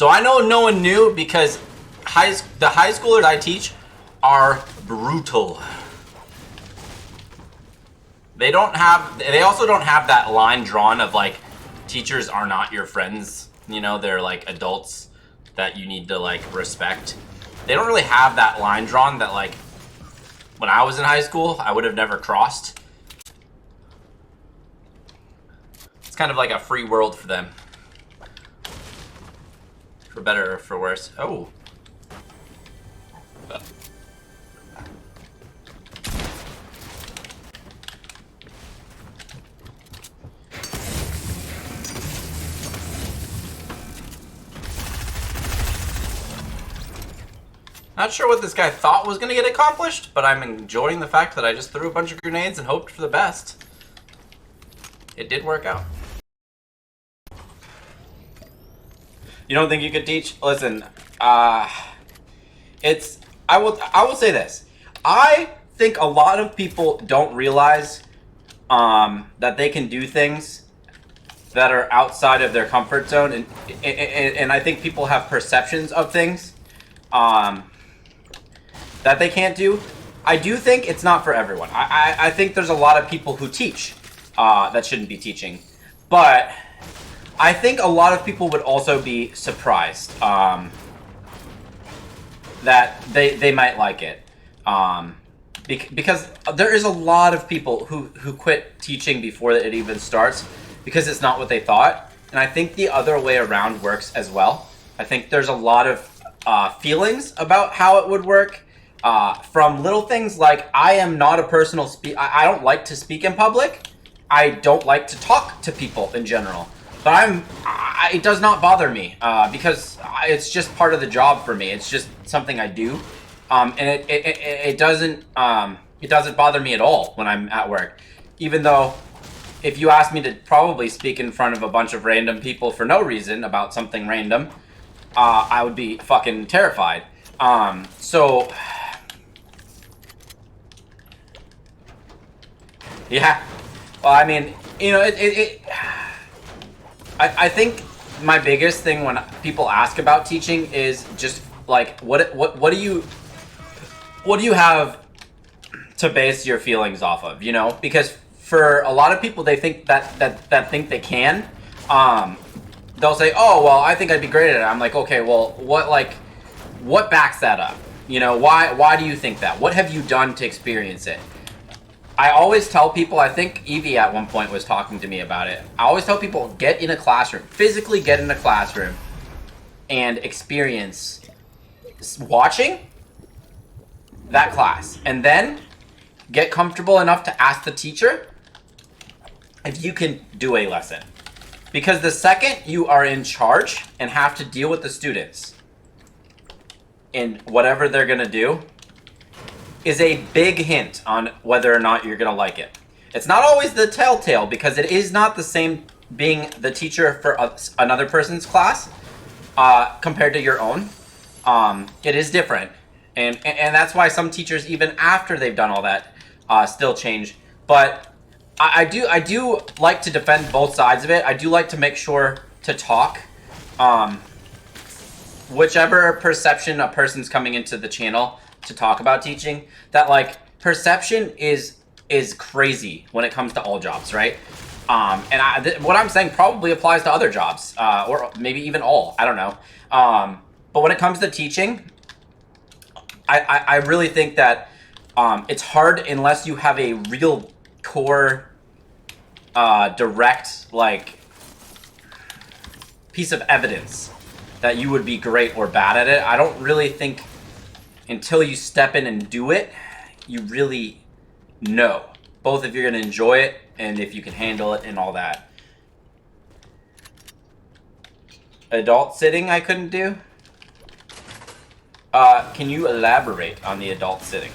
So I know no one knew because the high schoolers I teach are brutal. They also don't have that line drawn of like, teachers are not your friends. You know, they're like adults that you need to like respect. They don't really have that line drawn that like, when I was in high school, I would have never crossed. It's kind of like a free world for them. For better or for worse. Oh. Not sure what this guy thought was going to get accomplished, but I'm enjoying the fact that I just threw a bunch of grenades and hoped for the best. It did work out. You don't think you could teach? Listen, I will say this. I think a lot of people don't realize that they can do things that are outside of their comfort zone, and I think people have perceptions of things that they can't do. I do think it's not for everyone. I think there's a lot of people who teach that shouldn't be teaching, but I think a lot of people would also be surprised that they might like it, because there is a lot of people who quit teaching before it even starts because it's not what they thought, and I think the other way around works as well. I think there's a lot of feelings about how it would work, from little things like I am not a personal I don't like to speak in public. I don't like to talk to people in general. But it does not bother me because it's just part of the job for me. It's just something I do, and it doesn't bother me at all when I'm at work. Even though, if you ask me to probably speak in front of a bunch of random people for no reason about something random, I would be fucking terrified. So yeah, well, I mean, you know, I think my biggest thing when people ask about teaching is just like, what do you have to base your feelings off of, you know? Because for a lot of people, they think that think they can, they'll say, oh, well, I think I'd be great at it. I'm like, okay, well, what backs that up? You know, why do you think that? What have you done to experience it? I always tell people, I think Evie at one point was talking to me about it. I always tell people, get in a classroom, physically get in a classroom and experience watching that class. And then get comfortable enough to ask the teacher if you can do a lesson. Because the second you are in charge and have to deal with the students in whatever they're going to do, is a big hint on whether or not you're gonna like it. It's not always the telltale, because it is not the same being the teacher for another person's class compared to your own. It is different, and that's why some teachers, even after they've done all that, still change. But I do like to defend both sides of it. I do like to make sure to talk whichever perception a person's coming into the channel to talk about teaching, that like perception is crazy when it comes to all jobs, right? And what I'm saying probably applies to other jobs, or maybe even all, I don't know. But when it comes to teaching, I really think that it's hard unless you have a real core, direct, like, piece of evidence that you would be great or bad at it. I don't really think until you step in and do it, you really know both if you're going to enjoy it and if you can handle it and all that. Adult sitting I couldn't do? Can you elaborate on the adult sitting?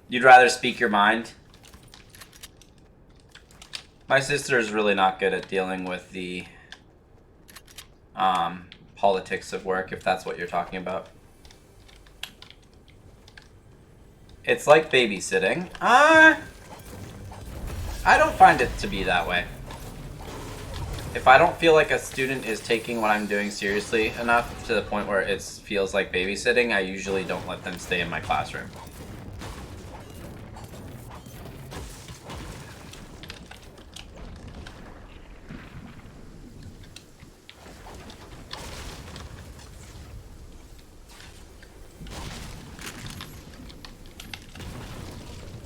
You'd rather speak your mind? My sister is really not good at dealing with the politics of work, if that's what you're talking about. It's like babysitting. I don't find it to be that way. If I don't feel like a student is taking what I'm doing seriously enough to the point where it feels like babysitting, I usually don't let them stay in my classroom.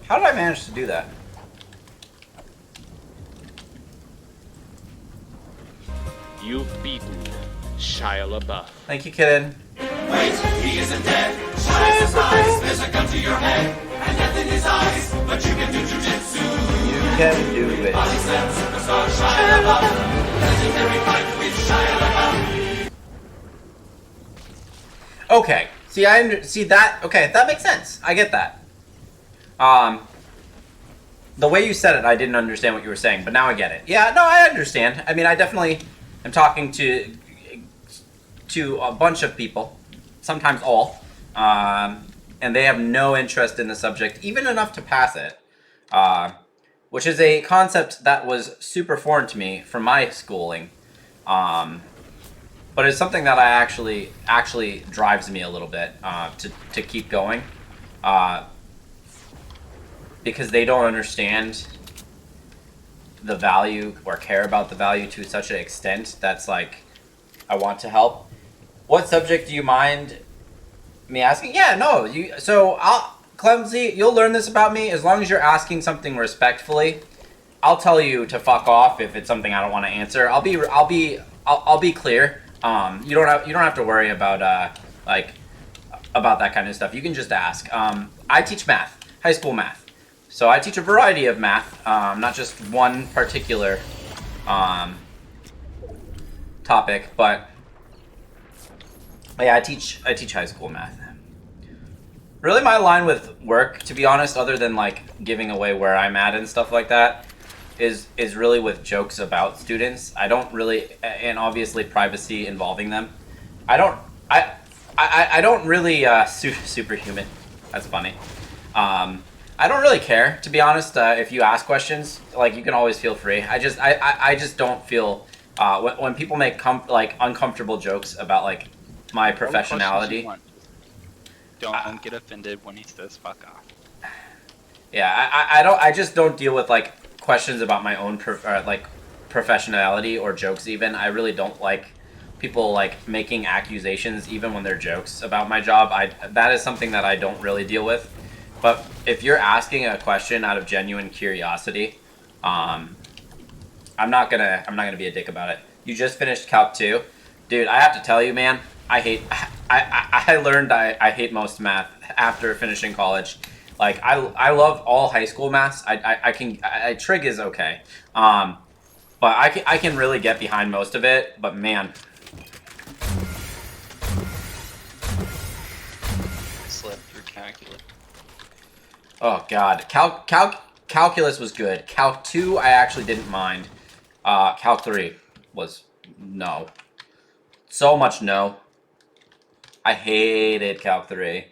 How did I manage to do that? You've beaten Shia LaBeouf. Thank you, kitten. Wait, he isn't dead. Shia surprise, there's a gun to your head, and death in his eyes, but you can do jujitsu. You can do it. Body slam superstar Shia LaBeouf. Legendary fight with Shia LaBeouf. Okay. See that. Okay, that makes sense. I get that. The way you said it, I didn't understand what you were saying, but now I get it. Yeah, no, I understand. I mean, I definitely am talking to a bunch of people, sometimes all, and they have no interest in the subject, even enough to pass it, which is a concept that was super foreign to me from my schooling, but it's something that I actually drives me a little bit to keep going. Because they don't understand the value or care about the value to such an extent that's like, I want to help. What subject do you mind me asking? Yeah, no. Clemsy, you'll learn this about me as long as you're asking something respectfully. I'll tell you to fuck off if it's something I don't want to answer. I'll be clear. You don't have to worry about about that kind of stuff. You can just ask. I teach math, high school math. So I teach a variety of math, not just one particular topic, but yeah, I teach high school math. Really, my line with work, to be honest, other than like giving away where I'm at and stuff like that, is really with jokes about students. I don't really, and obviously privacy involving them. I don't really superhuman. That's funny. I don't really care, to be honest. If you ask questions, like, you can always feel free. I just don't feel when people make uncomfortable jokes about like my professionality. Don't get offended when he says "fuck off." Yeah, I just don't deal with like questions about my own professionality or jokes. Even I really don't like people like making accusations, even when they're jokes about my job. That is something that I don't really deal with. But if you're asking a question out of genuine curiosity, I'm not gonna be a dick about it. You just finished Calc 2, dude. I have to tell you, man. I learned I hate most math after finishing college. Like I love all high school maths. Trig is okay, but I can really get behind most of it. But man. Slept through calculus. Oh god, calculus was good. Calc 2 I actually didn't mind. Calc 3 was no. So much no. I hated Calc 3.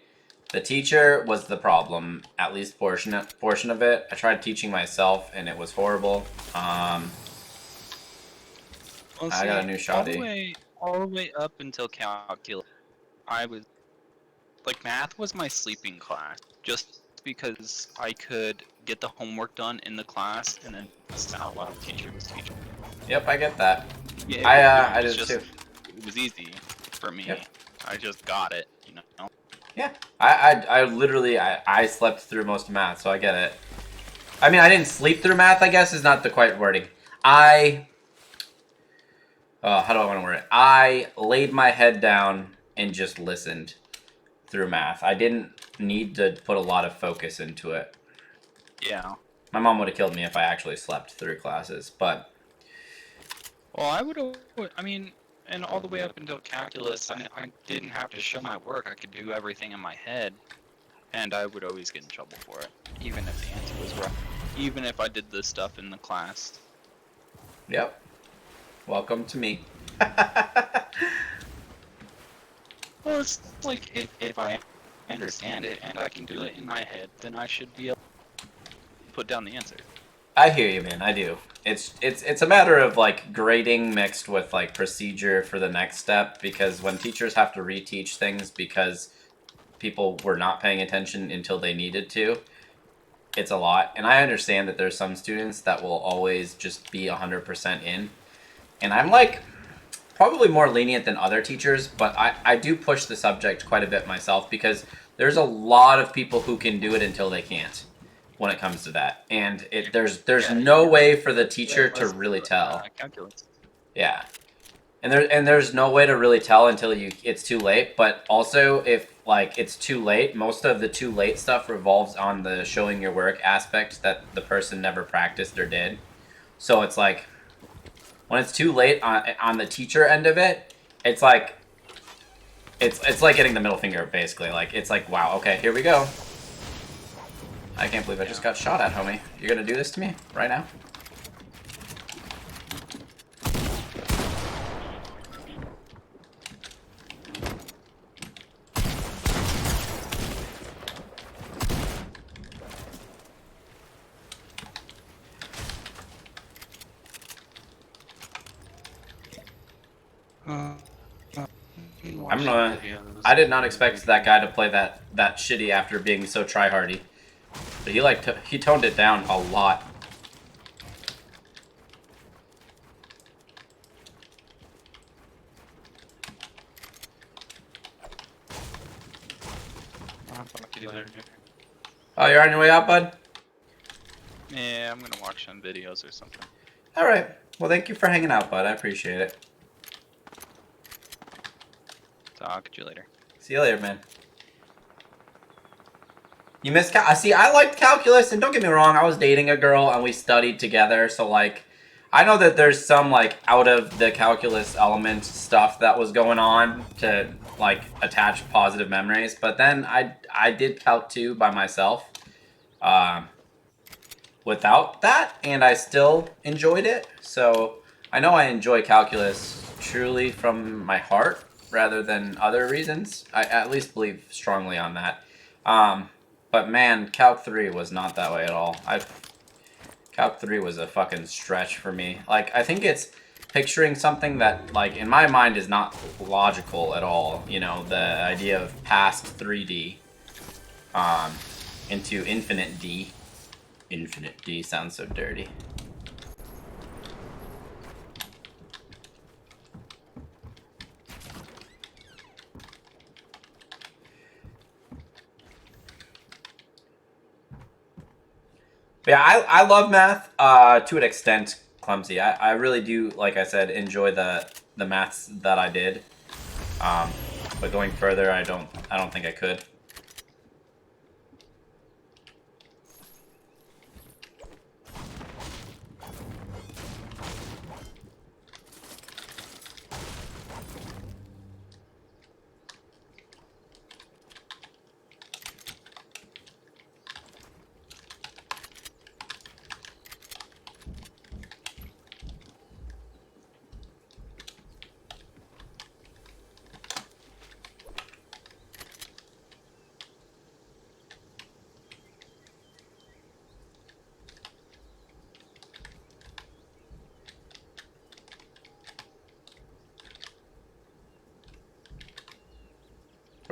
The teacher was the problem, at least portion of it. I tried teaching myself and it was horrible. I got a new shoddy. All the way up until calculus, I was like, math was my sleeping class, just because I could get the homework done in the class and then pass out while the teacher was teaching. Yep, I get that. Yeah, I did too. It was easy for me. Yep. I just got it, you know. Yeah, I literally slept through most of math, so I get it. I mean, I didn't sleep through math, I guess, is not the quite wording. How do I want to word it? I laid my head down and just listened through math. I didn't need to put a lot of focus into it. Yeah. My mom would have killed me if I actually slept through classes, but... Well, I mean, and all the way up until calculus, I didn't have to show my work. I could do everything in my head, and I would always get in trouble for it, even if the answer was right. Even if I did this stuff in the class. Yep. Welcome to me. Well, it's like, if I understand it and I can do it in my head, then I should be able to put down the answer. I hear you, man. I do. It's a matter of like grading mixed with like procedure for the next step, because when teachers have to reteach things because people were not paying attention until they needed to, it's a lot. And I understand that there's some students that will always just be 100% in. And I'm like probably more lenient than other teachers, but I do push the subject quite a bit myself, because there's a lot of people who can do it until they can't when it comes to that. And there's Yeah, no you way for the get teacher to less really tell. calculus. Yeah. And there's no way to really tell until it's too late, but also if like it's too late, most of the too late stuff revolves on the showing your work aspect that the person never practiced or did. So it's like when it's too late on the teacher end of it, it's like it's like getting the middle finger basically. Like it's like, wow, okay, here we go. I can't believe I just got shot at, homie. You're gonna do this to me right now? I'm gonna. I did not expect that guy to play that shitty after being so tryhardy, but he toned it down a lot. I'll talk to you later. Oh, you're on your way out, bud? Yeah, I'm gonna watch some videos or something. All right. Well, thank you for hanging out, bud. I appreciate it. Talk to you later. See you later, man. You missed see, I liked calculus, and don't get me wrong, I was dating a girl and we studied together, so like I know that there's some like out of the calculus element stuff that was going on to like attach positive memories, but then I did Calc 2 by myself without that, and I still enjoyed it. So I know I enjoy calculus truly from my heart rather than other reasons. I at least believe strongly on that. But man, Calc 3 was not that way at all. Calc 3 was a fucking stretch for me. Like, I think it's picturing something that, like, in my mind is not logical at all. You know, the idea of past 3D into infinite D. Infinite D sounds so dirty. But yeah, I love math to an extent, Clumsy. I really do, like I said, enjoy the maths that I did. But going further, I don't think I could.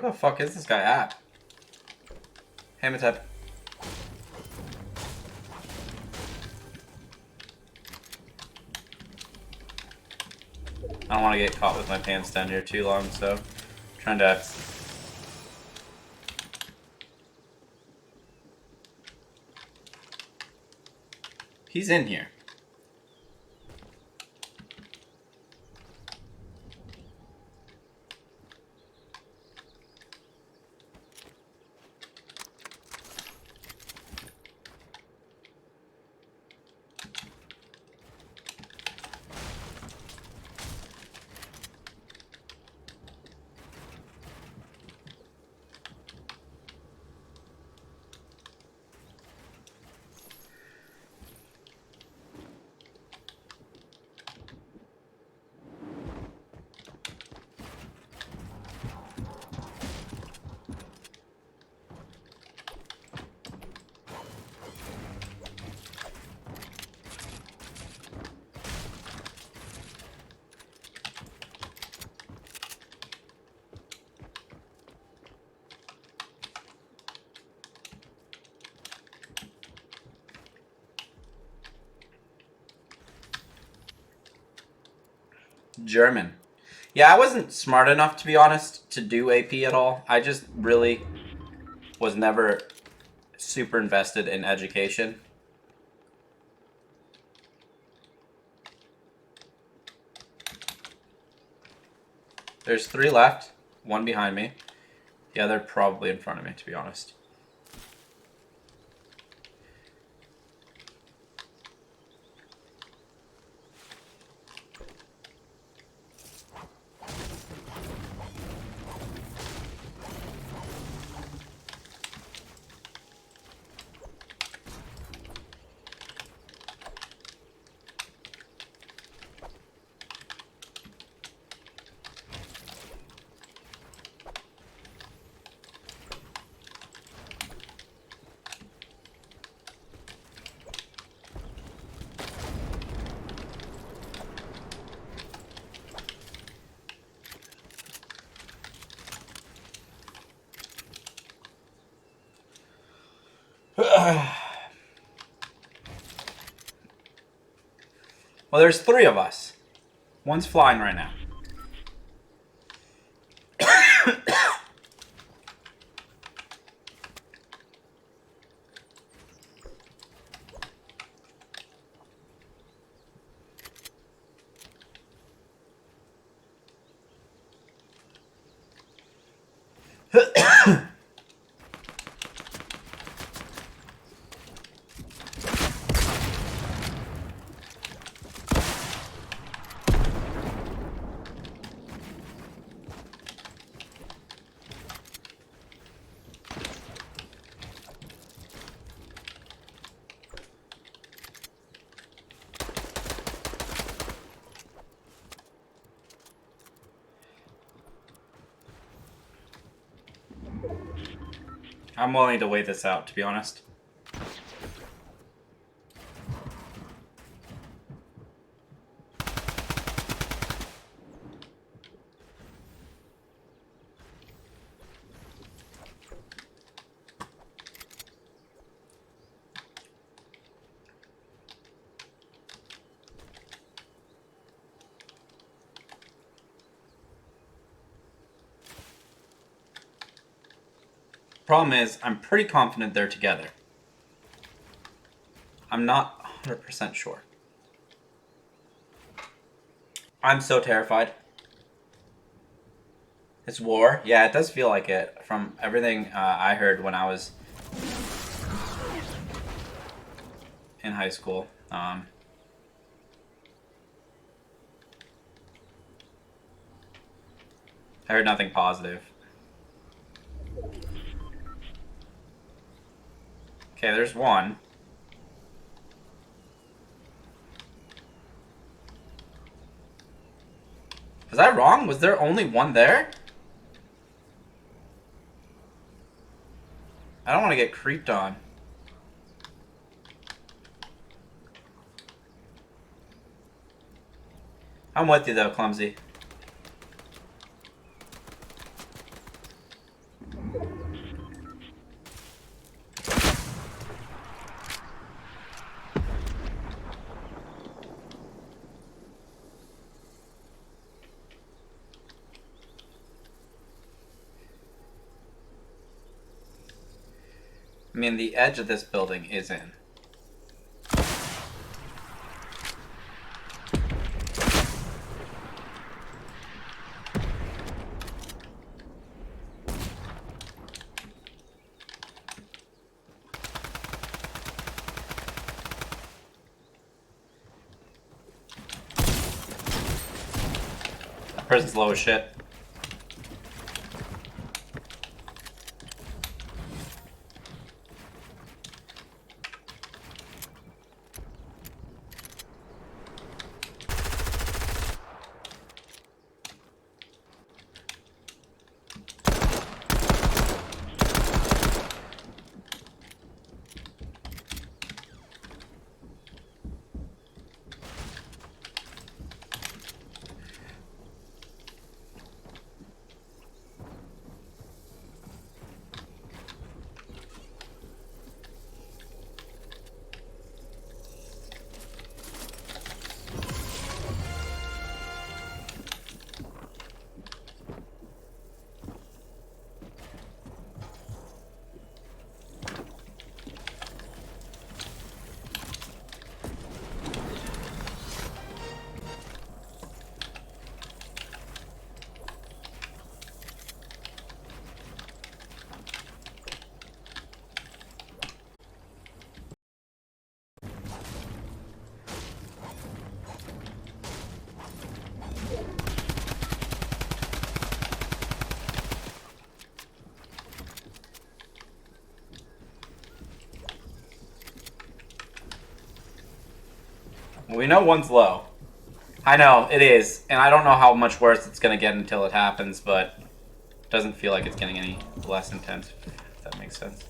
Where the fuck is this guy at? Hamatep. I don't want to get caught with my pants down here too long, so I'm trying to. He's in here. German. Yeah, I wasn't smart enough, to be honest, to do AP at all. I just really was never super invested in education. There's 3 left. 1 behind me. Yeah, they're probably in front of me, to be honest. Well, there's 3 of us. One's flying right now. I'm willing to wait this out, to be honest. Problem is, I'm pretty confident they're together. I'm not 100% sure. I'm so terrified. It's war. Yeah, it does feel like it from everything I heard when I was in high school. I heard nothing positive. Okay, there's one. Was I wrong? Was there only one there? I don't want to get creeped on. I'm with you though, Clumsy. I mean, the edge of this building is in. That person's low as shit. We know one's low. I know, it is. And I don't know how much worse it's gonna get until it happens, but it doesn't feel like it's getting any less intense, if that makes sense.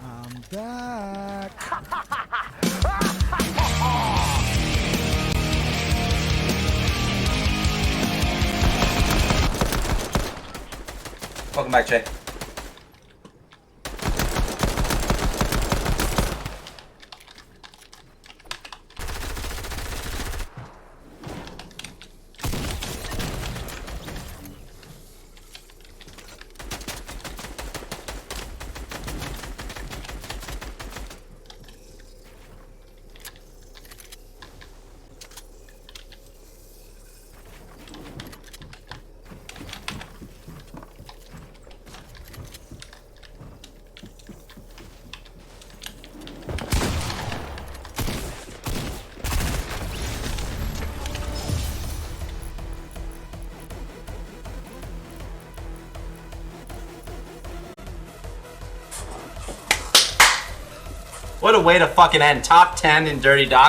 I'm back. Welcome back, Jay. What a way to fucking end. Top 10 in Dirty Doc.